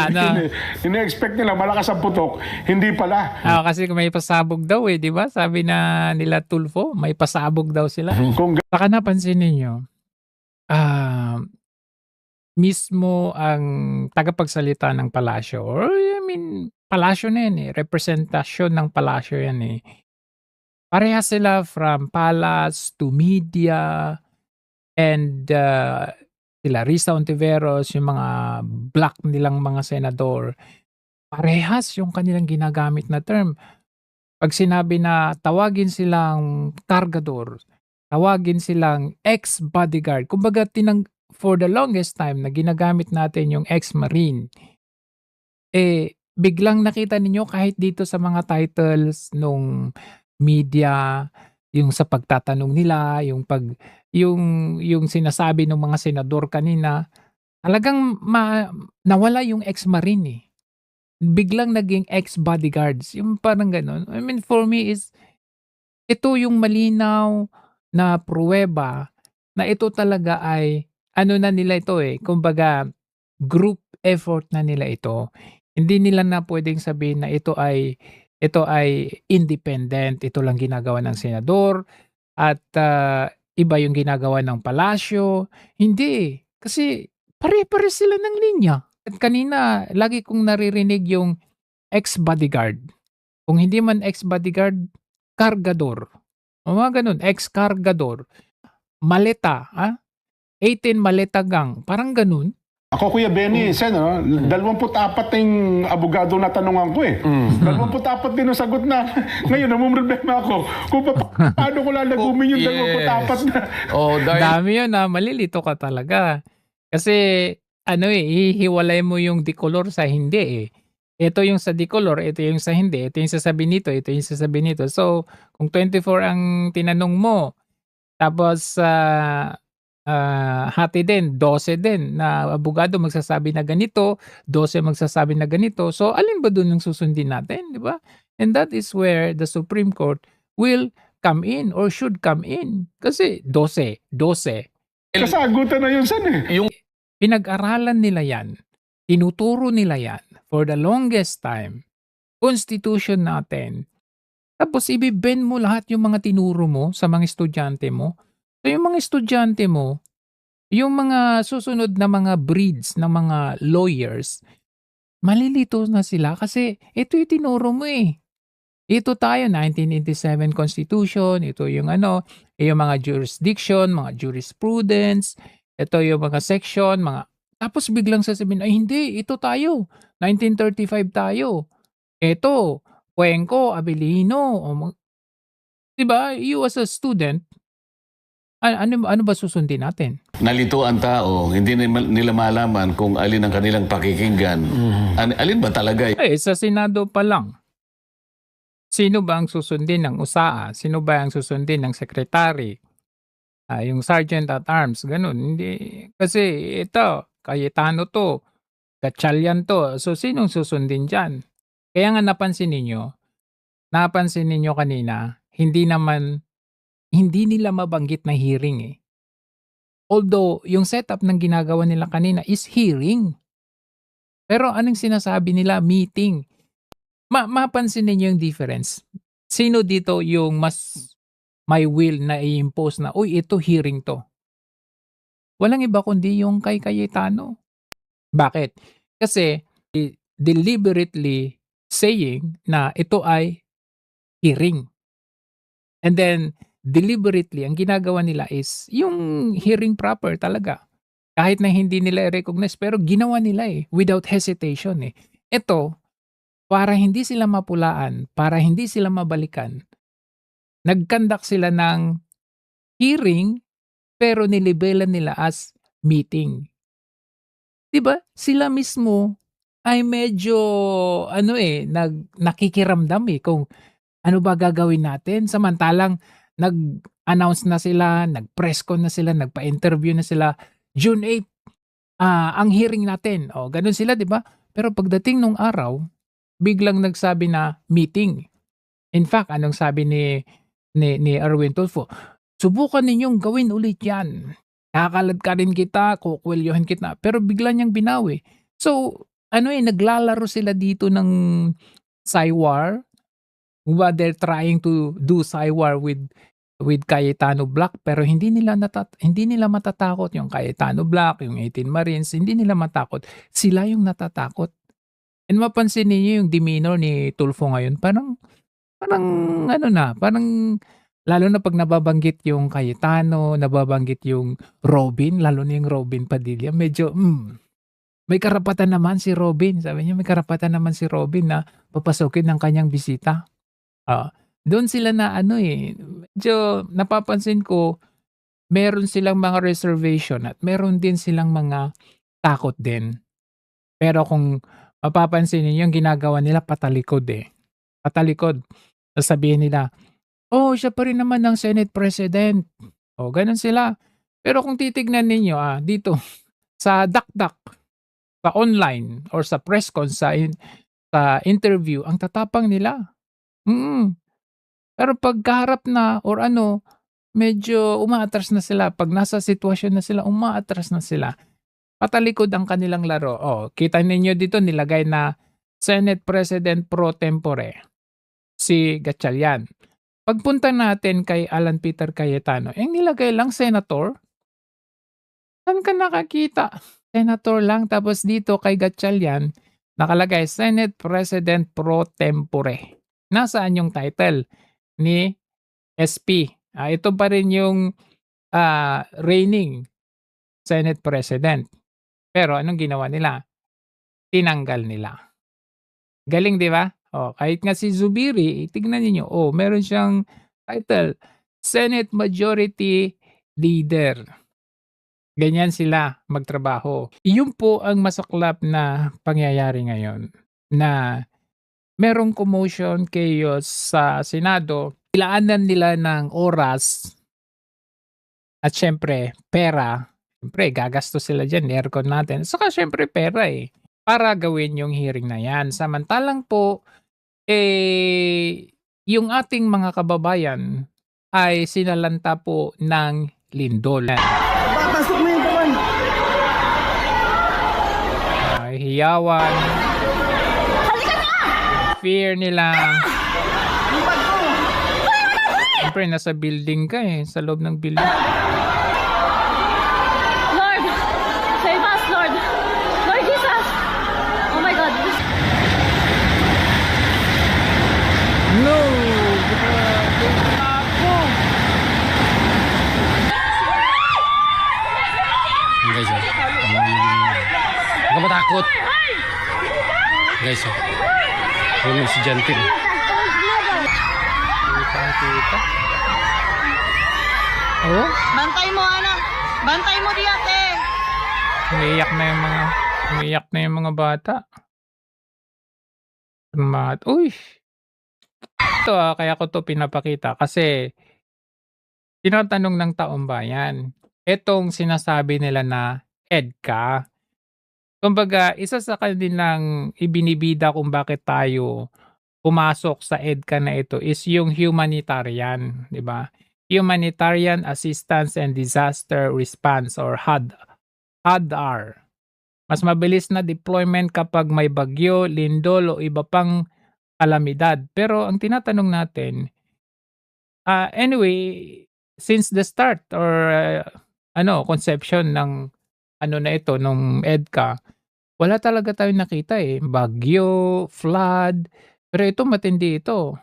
Ano, Ine-expect nila malakas ang putok, hindi pala. kasi may pasabog daw, di ba? Sabi na nila Tulfo, may pasabog daw sila. Kung Saka napansin ninyo, ah, mismo ang tagapagsalita ng palasyo or I mean, palasyo na yan, representasyon ng palasyo yan, Parehas sila from palace to media and, sila Risa Ontiveros, yung mga black nilang mga senador, parehas yung kanilang ginagamit na term. 'Pag sinabi na tawagin silang kargador, tawagin silang ex-bodyguard, kumbaga for the longest time na ginagamit natin yung ex-marine, biglang nakita ninyo kahit dito sa mga titles nung media, yung sa pagtatanong nila, yung sinasabi ng mga senador kanina, talagang nawala yung ex-marine, Biglang naging ex-bodyguards, yung parang gano'n. I mean, for me is ito yung malinaw na pruweba na ito talaga ay ano na nila ito, kumbaga group effort na nila ito. Hindi nila na puwedeng sabihin na ito ay independent, ito lang ginagawa ng senador at, iba yung ginagawa ng palasyo. Hindi, kasi pare-parehas sila ng linya. At kanina lagi kong naririnig yung ex-bodyguard. Kung hindi man ex-bodyguard, kargador. O mga gano'n, ex-kargador. Maleta, 18 maleta gang, parang gano'n. ako, Kuya Benny, Sen, 24 na yung abogado na tanungan ko 24 din ang sagot na. Ngayon, namumroblema ako kung paano ko lalagumin yung 24 na. Dahil dami yun, malilito ka talaga. Kasi hihiwalay mo yung dikolor sa hindi, Ito yung sa dikolor, ito yung sa hindi, ito yung sasabihin nito, ito yung sasabihin nito. So, kung 24 ang tinanong mo, tapos hati din, 12 din na abogado magsasabi na ganito, 12 magsasabi na ganito. So, alin ba dun yung susundin natin, di ba? And that is where the Supreme Court will come in or should come in. Kasi 12. Kasagutan na yun, Sen, Pinag-aralan nila yan, tinuturo nila yan for the longest time. Constitution natin. Tapos ibibend mo lahat yung mga tinuro mo sa mga estudyante mo. So yung mga estudyante mo, yung mga susunod na mga breeds ng mga lawyers, malilito na sila kasi ito yung tinuro mo, Ito tayo, 1987 Constitution, ito yung yung mga jurisdiction, mga jurisprudence, ito yung mga section, tapos biglang sasabihin, ay hindi, ito tayo, 1935 tayo. Ito, Cuenco, Abilino, 'di ba? You as a student, ano ba susundin natin? Nalito ang tao, hindi nila malaman kung alin ang kanilang pakikinggan. Alin ba talaga? Sa Senado pa lang. Sino ba ang susundin ng USAA? Sino ba ang susundin ng secretary? Yung sergeant at arms, ganun. Hindi, kasi ito, Cayetano to, Gatchalian to. So, sinong susundin dyan? Kaya nga napansin ninyo kanina, hindi nila mabanggit na hearing, Although, yung setup ng ginagawa nila kanina is hearing. Pero anong sinasabi nila? Meeting. Mapansin ninyo yung difference. Sino dito yung mas may will na i-impose na, uy, ito hearing to? Walang iba kundi yung kay Cayetano. Bakit? Kasi deliberately saying na ito ay hearing. And then, deliberately, ang ginagawa nila is yung hearing proper talaga. Kahit na hindi nila i-recognize, pero ginawa nila without hesitation. Ito, para hindi sila mapulaan, para hindi sila mabalikan, nag-conduct sila ng hearing, pero nilibelan nila as meeting. Diba? Sila mismo ay medyo nakikiramdam kung ano ba gagawin natin, samantalang nag-announce na sila, nag-press con na sila, nagpa-interview na sila, June 8, ang hearing natin. Ganun sila, 'di ba? Pero pagdating nung araw, biglang nagsabi na meeting. In fact, anong sabi ni Erwin Tulfo? Subukan ninyong gawin ulit 'yan. Kakaladkarin kita, kukwelyohin kita. Pero bigla niyang binawi. So, naglalaro sila dito ng Cywar. They're trying to do Cywar with Cayetano Black, pero hindi nila matatakot yung Cayetano Black, yung 18 Marines, hindi nila matakot. Sila yung natatakot. And mapansin niyo yung demeanor ni Tulfo ngayon, parang parang lalo na 'pag nababanggit yung Cayetano, nababanggit yung Robin, lalo na yung Robin Padilla, medyo, may karapatan naman si Robin, sabi niya, may karapatan naman si Robin na papasukin ng kanyang bisita. Doon sila na medyo napapansin ko, meron silang mga reservation at meron din silang mga takot din. Pero kung mapapansin niyo yung ginagawa nila patalikod, patalikod. Sasabihin nila, "Oh, siya pa rin naman ang Senate President." Gano'n sila. Pero kung titignan ninyo, dito sa dakdak, sa online or sa press con, sa interview, ang tatapang nila. Pero pagkaharap na or medyo umaatras na sila. 'Pag nasa sitwasyon na sila, umaatras na sila. Patalikod ang kanilang laro. Kita ninyo dito nilagay na Senate President pro tempore, si Gatchalian. Pagpunta natin kay Alan Peter Cayetano, nilagay lang senator. Saan ka nakakita? Senator lang. Tapos dito kay Gatchalian, nakalagay Senate President pro tempore. Nasaan yung title ni SP? Ito pa rin yung reigning Senate President. Pero anong ginawa nila? Tinanggal nila. Galing, di ba? Kahit nga si Zubiri, tignan niyo, meron siyang title, Senate Majority Leader. Ganyan sila magtrabaho. Iyon po ang masaklap na pangyayari ngayon, na merong commotion, chaos sa Senado. Ilaanan nila ng oras at syempre pera. Syempre gagastos sila dyan, aircon natin. Saka syempre pera para gawin yung hearing na yan. Samantalang po, yung ating mga kababayan ay sinalanta po ng lindol. Papasok mo yung kawan. Hiyawan. Fear nila. Siyempre, nasa building ka sa loob ng building. Lord, save us, Lord. Lord Jesus. Oh my God. No! Grabe ako! Guys, huwag ka matakot. Guys, yung estudyante. Kita. Bantay mo, anak. Bantay mo, Diate. Umiiyak na yung mga bata. Uy! Ito kaya ko to pinapakita kasi tinatanong ng taong bayan. Etong sinasabi nila na EDCA. Kumbaga, isa sa kanilang ibinibida kung bakit tayo pumasok sa EDCA na ito is yung humanitarian, di ba? Humanitarian Assistance and Disaster Response or HADR. Mas mabilis na deployment kapag may bagyo, lindol o iba pang kalamidad. Pero ang tinatanong natin, anyway, since the start or conception ng na ito, nung EDCA, wala talaga tayong nakita bagyo, flood, pero ito matindi ito.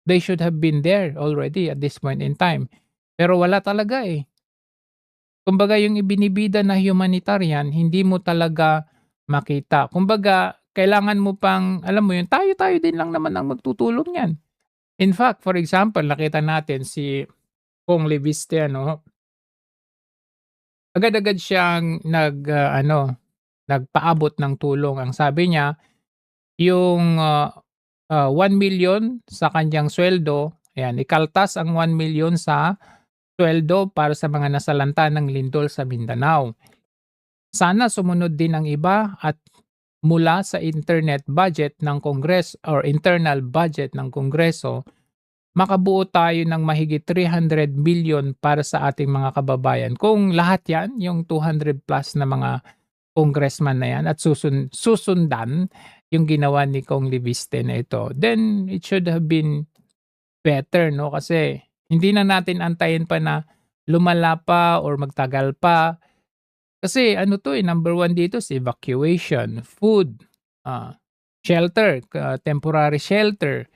They should have been there already at this point in time. Pero wala talaga Kumbaga yung ibinibida na humanitarian, hindi mo talaga makita. Kumbaga, kailangan mo pang, alam mo yun, tayo din lang naman ang magtutulong yan. In fact, for example, nakita natin si Kong Leviste, agad-agad siyang nagpaabot ng tulong. Ang sabi niya, yung 1 million sa kanyang sweldo, ikaltas ang 1 million sa sweldo para sa mga nasalanta ng lindol sa Mindanao. Sana sumunod din ang iba at mula sa internet budget ng Kongreso or internal budget ng Kongreso, makabuo tayo ng mahigit 300 billion para sa ating mga kababayan. Kung lahat yan, yung 200 plus na mga congressman na yan at susundan yung ginawa ni Kong Libiste na ito, then it should have been better, no? Kasi hindi na natin antayin pa na lumala pa or magtagal pa. Kasi ano to number one dito is evacuation, food, shelter, temporary shelter.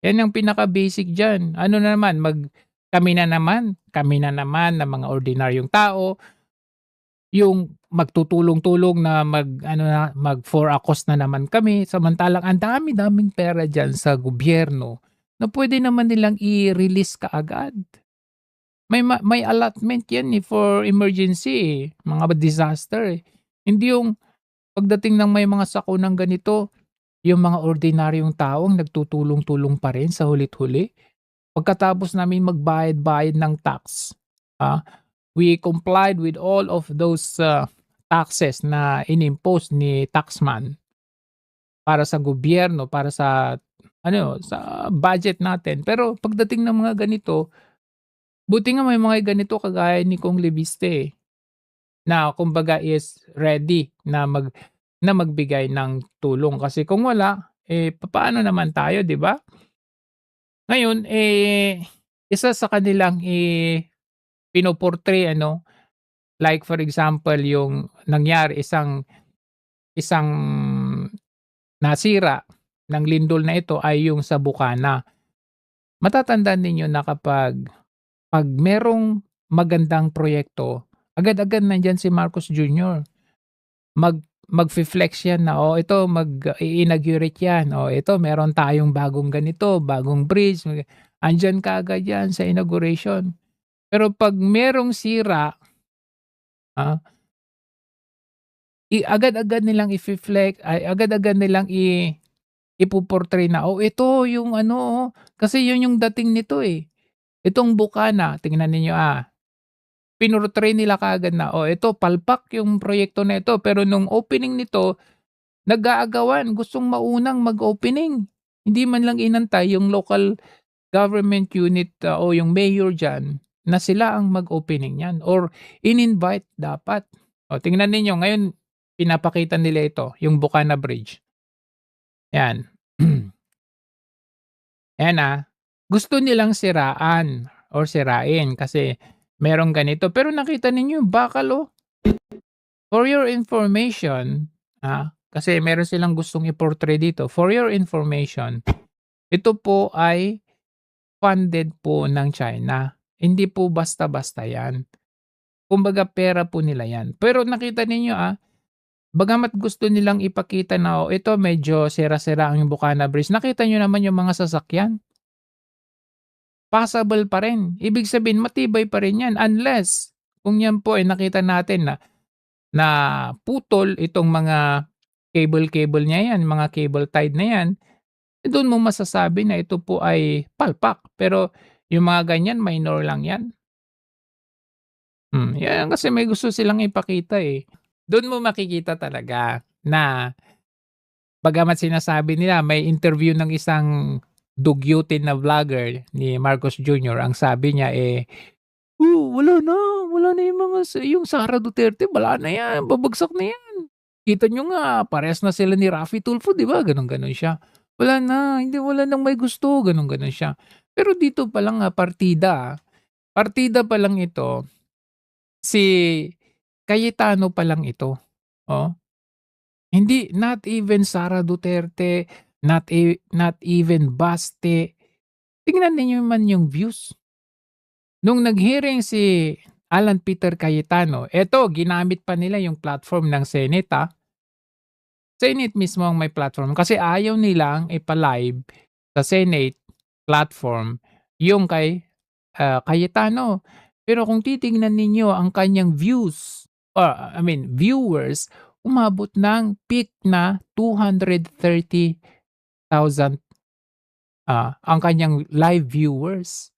Yan ang pinaka-basic dyan. Ano na naman, kami na naman na mga ordinaryong tao, yung magtutulong-tulong na mag for a cause na naman kami, samantalang ang dami-daming pera dyan sa gobyerno na pwede naman nilang i-release kaagad. May allotment yan for emergency, mga disaster. Hindi yung pagdating ng may mga sakunang ganito, yung mga ordinaryong taong nagtutulong-tulong pa rin sa hulit-huli. Pagkatapos namin magbayad-bayad ng tax, we complied with all of those taxes na inimpose ni taxman para sa gobyerno, para sa sa budget natin. Pero pagdating ng mga ganito, buti nga may mga ganito kagaya ni Kong Libiste na kumbaga is ready na magbigay ng tulong. Kasi kung wala, paano naman tayo, di ba? Ngayon, isa sa kanilang pinoportray, like for example, yung nangyari isang nasira ng lindol na ito ay yung sa Bukana. Matatandaan ninyo na pag merong magandang proyekto, agad-agad nandyan si Marcos Jr. Mag-flex yan na, ito mag-inaugurate yan, ito meron tayong bagong ganito, bagong bridge, andyan ka agad yan sa inauguration. Pero pag merong sira, agad-agad nilang i-flex, agad-agad nilang ipoportray na, ito yung kasi yun yung dating nito Itong Bukana, tingnan ninyo pinortray nila kaagad na, ito palpak yung proyekto na ito, pero nung opening nito, nag-aagawan, gustong maunang mag-opening. Hindi man lang inantay yung local government unit o yung mayor dyan na sila ang mag-opening yan or in-invite dapat. Tingnan ninyo, ngayon pinapakita nila ito, yung Bukana Bridge. Yan. Yan gusto nilang sirain kasi merong ganito. Pero nakita ninyo, bakal For your information, kasi meron silang gustong i-portray dito. For your information, ito po ay funded po ng China. Hindi po basta-basta yan. Kumbaga pera po nila yan. Pero nakita ninyo bagamat gusto nilang ipakita na ito medyo sira-sira ang Bukana Bridge, nakita nyo naman yung mga sasakyan. Passable pa rin. Ibig sabihin, matibay pa rin yan. Unless, kung yan po ay nakita natin na putol itong mga cable niya yan, mga cable tied na yan, doon mo masasabi na ito po ay palpak. Pero yung mga ganyan, minor lang yan. Yan kasi may gusto silang ipakita Doon mo makikita talaga na bagamat sinasabi nila, may interview ng isang dugyutin na vlogger ni Marcos Jr. Ang sabi niya wala na yung Sara Duterte, wala na yan, babagsak na yan. Kita nyo nga, parehas na sila ni Raffy Tulfo, di ba? Ganon siya. Wala nang may gusto, ganon siya. Pero dito pa lang partida pa lang ito, si Cayetano pa lang ito. Hindi, not even Sara Duterte, not even Baste. Tingnan niyo man yung views. Nung nag-hearing si Alan Peter Cayetano, eto, ginamit pa nila yung platform ng Senate. Senate mismo ang may platform kasi ayaw nilang ipalive sa Senate platform yung kay Cayetano. Pero kung titingnan ninyo ang kanyang viewers, umabot ng peak na 230,000 ang kanyang live viewers.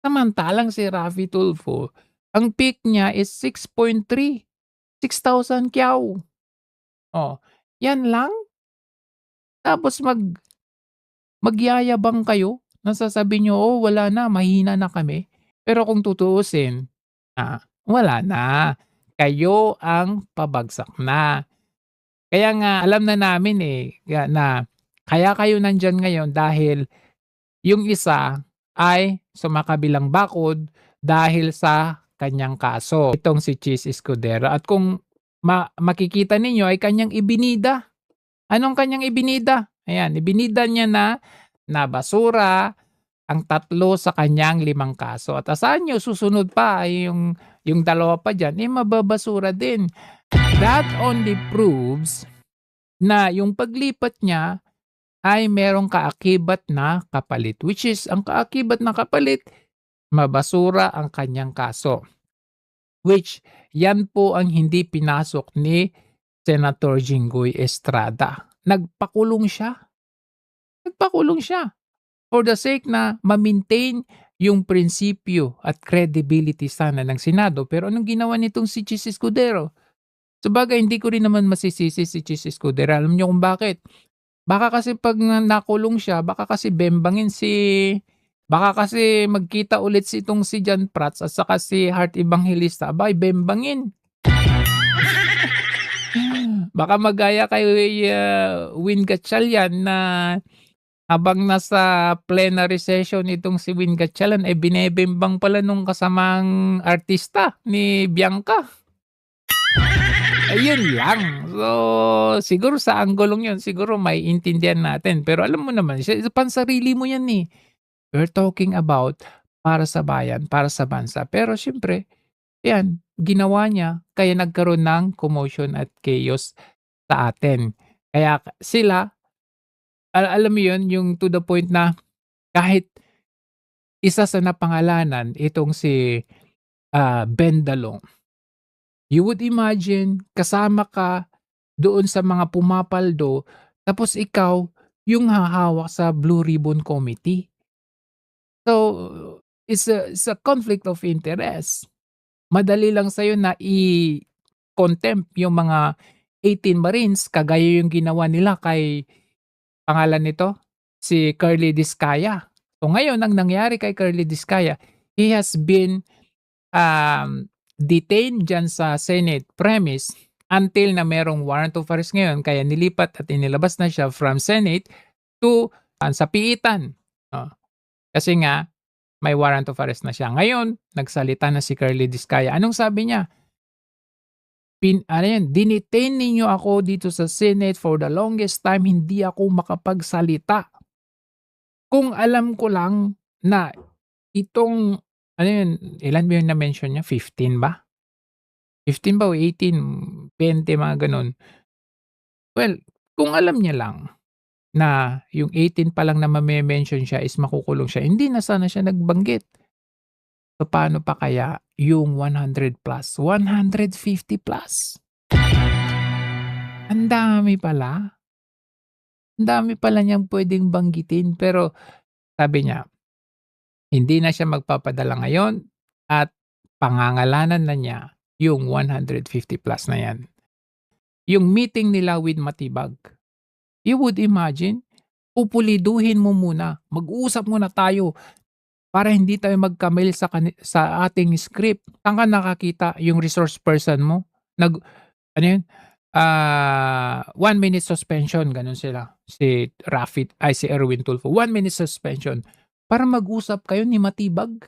Samantalang si Raffy Tulfo, ang peak niya is 6.3. 6,000 kyaw. Yan lang. Tapos magyayabang kayo. Nasasabi nyo, wala na, mahina na kami. Pero kung tutuusin, wala na. kayo ang pabagsak na. Kaya nga alam na namin na kaya kayo nandyan ngayon dahil yung isa ay sumakabilang bakod dahil sa kanyang kaso. Itong si Chis Escudero. At kung makikita ninyo ay kanyang ibinida. Anong kanyang ibinida? Ayan, ibinida niya na basura ang 3 sa kanyang 5 kaso. At asahan nyo, susunod pa ay yung 2 pa dyan, mababasura din. That only proves na yung paglipat niya ay merong kaakibat na kapalit. Which is, ang kaakibat na kapalit, mabasura ang kanyang kaso. Which, yan po ang hindi pinasok ni Senator Jinggoy Estrada. Nagpakulong siya. For the sake na ma-maintain yung prinsipyo at credibility sana ng Senado. Pero anong ginawa nitong si Chis Escudero? Sabagay, hindi ko rin naman masisisi si Chis Escudero. Alam niyo kung bakit? Baka kasi pag nakulong siya, baka kasi magkita ulit si Jan Prats at saka si Heart Evangelista, abay, bembangin. Baka magaya kay Win Gatchalian na habang nasa plenary session itong si Win Gatchalian, binebembang pala nung kasamang artista ni Bianca. Ayun lang. So, siguro sa anggolong yun, siguro may intindihan natin. Pero alam mo naman, pansarili mo yan eh. We're talking about para sa bayan, para sa bansa. Pero syempre, yan, ginawa niya, kaya nagkaroon ng commotion at chaos sa atin. Kaya sila, alam mo yun, yung to the point na kahit isa sa napangalanan, itong si Bendalong, you would imagine, kasama ka doon sa mga pumapaldo, tapos ikaw yung hahawak sa Blue Ribbon Committee. So, it's a conflict of interest. Madali lang sa'yo na i-contempt yung mga 18 Marines, kagaya yung ginawa nila kay, pangalan nito, si Curly Discaya. So ngayon, ang nangyari kay Curly Discaya, he has been detained dyan sa Senate premise until na merong warrant of arrest ngayon, kaya nilipat at inilabas na siya from Senate to sa piitan. Kasi nga, may warrant of arrest na siya. Ngayon, nagsalita na si Curly Discaya. Anong sabi niya? Dinetain ninyo ako dito sa Senate for the longest time, hindi ako makapagsalita. Kung alam ko lang na itong, ilan ba yung na-mention niya? 15 ba? 15 ba o 18? 20, mga ganun. Well, kung alam niya lang na yung 18 pa lang na ma-mention siya is makukulong siya, hindi na sana siya nagbanggit. So, paano pa kaya yung 100 plus? 150 plus? Ang dami pala. Ang dami pala niyang pwedeng banggitin. Pero, sabi niya, hindi na siya magpapadala ngayon at pangangalanan na niya yung 150 plus na yan. Yung meeting nila with Matibag, you would imagine, pupuliduhin mo muna, mag-uusap muna tayo para hindi tayo magkamali sa ating script. Saan ka nakakita yung resource person mo? 1 minute suspension, ganun sila. Si Erwin Tulfo, 1 minute suspension para mag-usap kayo ni Matibag.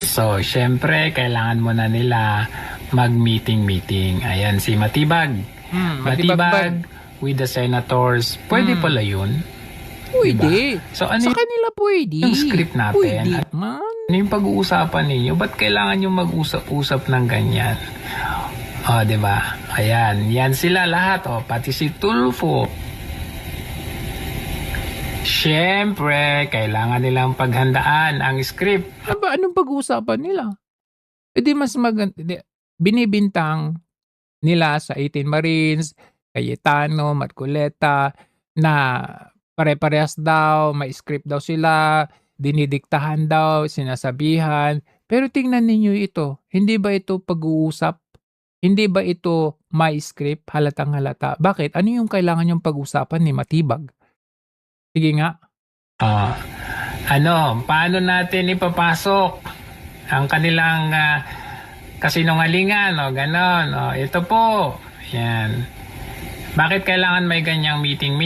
So, syempre, kailangan mo na nila mag-meeting. Ayan, si Matibag. Matibag with the senators. Pwede pala yun. Pwede. Diba? So, ano sa kanila pwede. Yung script natin? Pwede, man. Ano yung pag-uusapan ninyo? Ba't kailangan yung mag-usap-usap ng ganyan? Diba? Ayan. Yan sila lahat. Pati si Tulfo. Siyempre, kailangan nilang paghandaan ang script. Anong pag-uusapan nila? Mas maganda. Binibintang nila sa 18 Marines, Cayetano, Marcoleta, na pare-parehas daw, may script daw sila, dinidiktahan daw, sinasabihan. Pero tingnan ninyo ito, hindi ba ito pag-uusap? Hindi ba ito may script? Halatang halata. Bakit? Ano yung kailangan yung pag-usapan ni Matibag? Sige nga. Paano natin ipapasok ang kanilang kasinungalingan, o ganon. O, ito po. Yan. Bakit kailangan may ganyang meeting?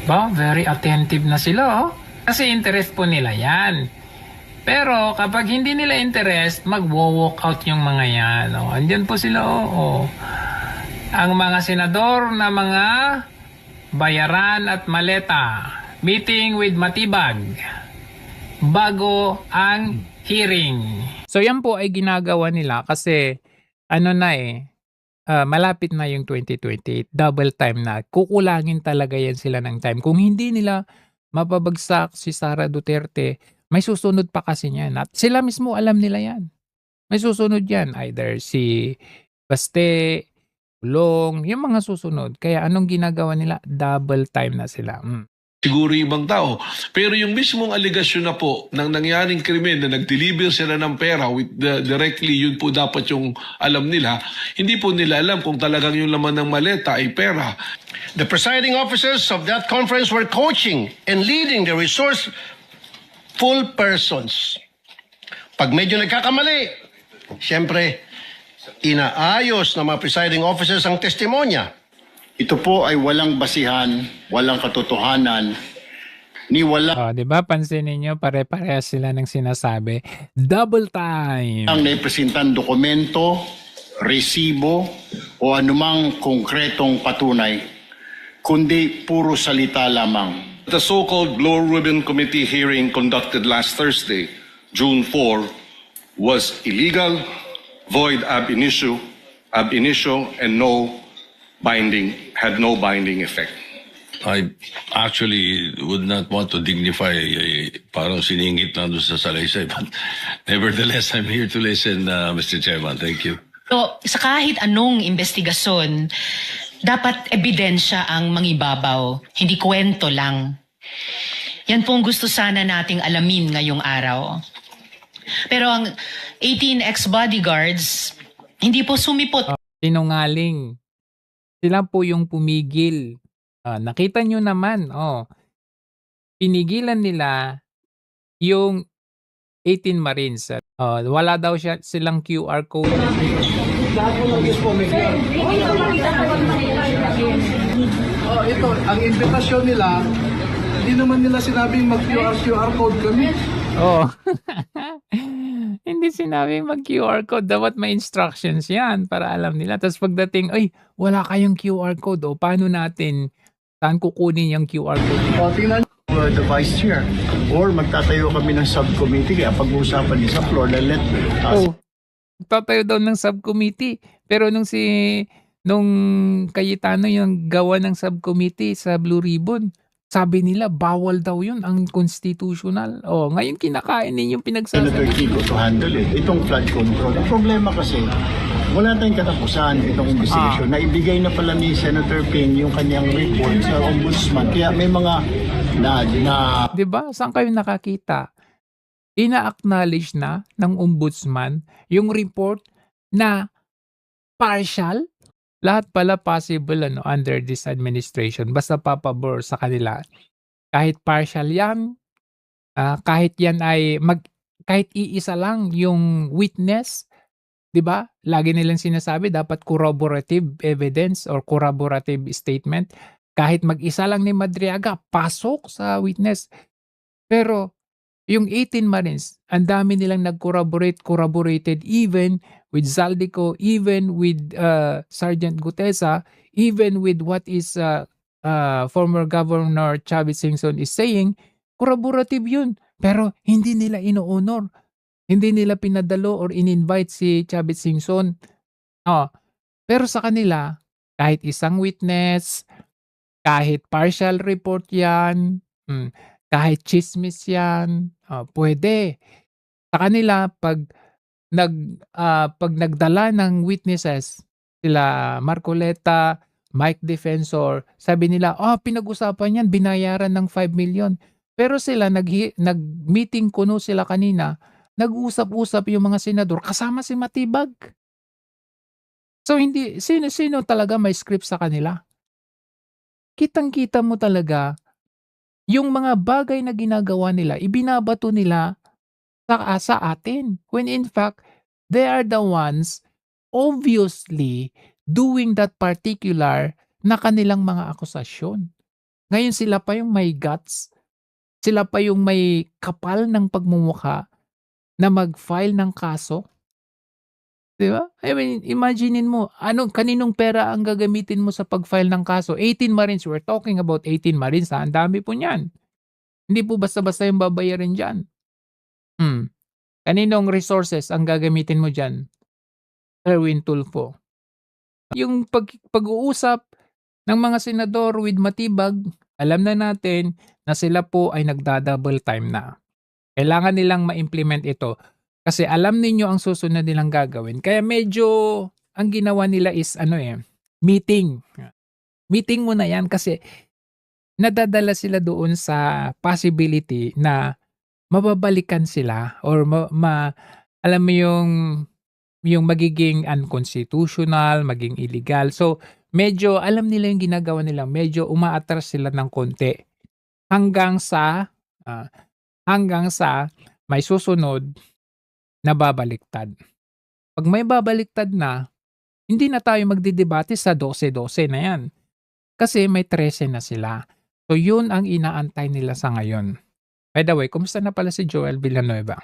Ba, very attentive na sila, oh. Kasi interest po nila yan. Pero kapag hindi nila interest, mag-walk out yung mga yan. Oh. Andyan po sila, oh. Ang mga senador na mga bayaran at maleta. Meeting with Matibag. Bago ang hearing. So yan po ay ginagawa nila kasi malapit na yung 2028, double time na. Kukulangin talaga yan sila ng time. Kung hindi nila mapabagsak si Sara Duterte, may susunod pa kasi niyan. At sila mismo alam nila yan. May susunod yan. Either si Baste, Pulong, yung mga susunod. Kaya anong ginagawa nila? Double time na sila. Siguro yung ibang tao. Pero yung mismong aligasyon na po ng nangyaring krimen na nag-deliver sila ng pera directly, yun po dapat yung alam nila. Hindi po nila alam kung talagang yung laman ng maleta ay pera. The presiding officers of that conference were coaching and leading the resourceful persons. Pag medyo nagkakamali, siyempre, inaayos ng mga presiding officers ang testimonya. Ito po ay walang basihan, walang katotohanan, ni wala 'Di ba? Pansinin niyo, pare-parehas sila ng sinasabi. Double time. ang naipresentang dokumento, resibo, o anumang konkretong patunay, kundi puro salita lamang. The so-called Blue Ribbon Committee hearing conducted last Thursday, June 4, was illegal, void ab initio, and had no binding effect. I actually would not want to dignify parang siningit lang doon sa salaysay. But nevertheless, I'm here to listen, Mr. Chairman. Thank you. So, sa kahit anong investigasyon, dapat ebidensya ang mangibabaw, hindi kwento lang. Yan pong gusto sana nating alamin ngayong araw. Pero ang 18 ex-bodyguards, hindi po sumipot. Sinungaling. Sila po yung pumigil. Nakita nyo naman, pinigilan nila yung 18 Marines. Wala daw silang QR code. Ito, ang invitasyon nila, hindi naman nila sinabing mag-QR code kami. Hindi sinabing mag-QR code. Dapat may instructions yan para alam nila. Tapos pagdating, wala kayong QR code. Paano natin, saan kukunin yung QR code? Tingnan niyo, the Vice Chair, or magtatayo kami ng subcommittee, kaya pag-uusapan niyo sa floor, Tatayo daw ng subcommittee. Pero nung Cayetano yung gawa ng subcommittee sa Blue Ribbon, sabi nila bawal daw yun, ang constitutional. Ngayon kinakain ninyong Senator pinagsasabi. Kiko to handle it. Itong flood control. Ang problema kasi, wala tayong katapusan itong investigation. Naibigay na pala ni Senator Ping yung kanyang report sa ombudsman. Kaya may mga Diba? Saan kayo nakakita? Ina-acknowledge na ng ombudsman yung report na partial. Lahat pala possible under this administration. Basta papabor sa kanila. Kahit partial yan, kahit yan ay kahit iisa lang yung witness, 'di ba? Lagi nilang sinasabi dapat corroborative evidence or corroborative statement. Kahit mag-isa lang ni Madriaga, pasok sa witness. Pero yung 18 Marines, ang dami nilang corroborated even with Zaldico, even with Sergeant Gutesa, even with what is former Governor Chavez Singson is saying, corroborative yun. Pero hindi nila ino-honor. Hindi nila pinadalo or in-invite si Chavez Singson. Pero sa kanila, kahit isang witness, kahit partial report yan, kahit chismis yan, pwede. Sa kanila, pag nagdala ng witnesses, sila Marcoleta, Mike Defensor, sabi nila, pinag-usapan yan, binayaran ng 5 million. Pero sila, nag-meeting kuno sila kanina, nag-usap-usap yung mga senador, kasama si Matibag. So, sino talaga may script sa kanila? Kitang-kita mo talaga, yung mga bagay na ginagawa nila, ibinabato nila sa atin. When in fact, they are the ones obviously doing that particular na kanilang mga akusasyon. Ngayon sila pa yung may guts, sila pa yung may kapal ng pagmumukha na mag-file ng kaso. Di ba? I mean, imaginein mo, kaninong pera ang gagamitin mo sa pag-file ng kaso? 18 Marines, we're talking about 18 Marines, ha? Ang dami po niyan. Hindi po basta-basta yung babayarin dyan. Kaninong resources ang gagamitin mo dyan? Erwin Tulfo. Yung pag-uusap ng mga senador with Matibag, alam na natin na sila po ay nagda-double time na. Kailangan nilang ma-implement ito kasi alam ninyo ang susunod nilang gagawin. Kaya medyo ang ginawa nila is meeting. Meeting mo na yan kasi nadadala sila doon sa possibility na mababalikan sila or alam mo yung magiging unconstitutional, maging illegal. So medyo alam nila yung ginagawa nila, medyo umaatras sila ng konti hanggang sa may susunod na babaliktad. Pag may babaliktad na, hindi na tayo magdidebate sa 12-12 na yan. Kasi may 13 na sila. So yun ang inaantay nila sa ngayon. By the way, kumusta na pala si Joel Villanueva?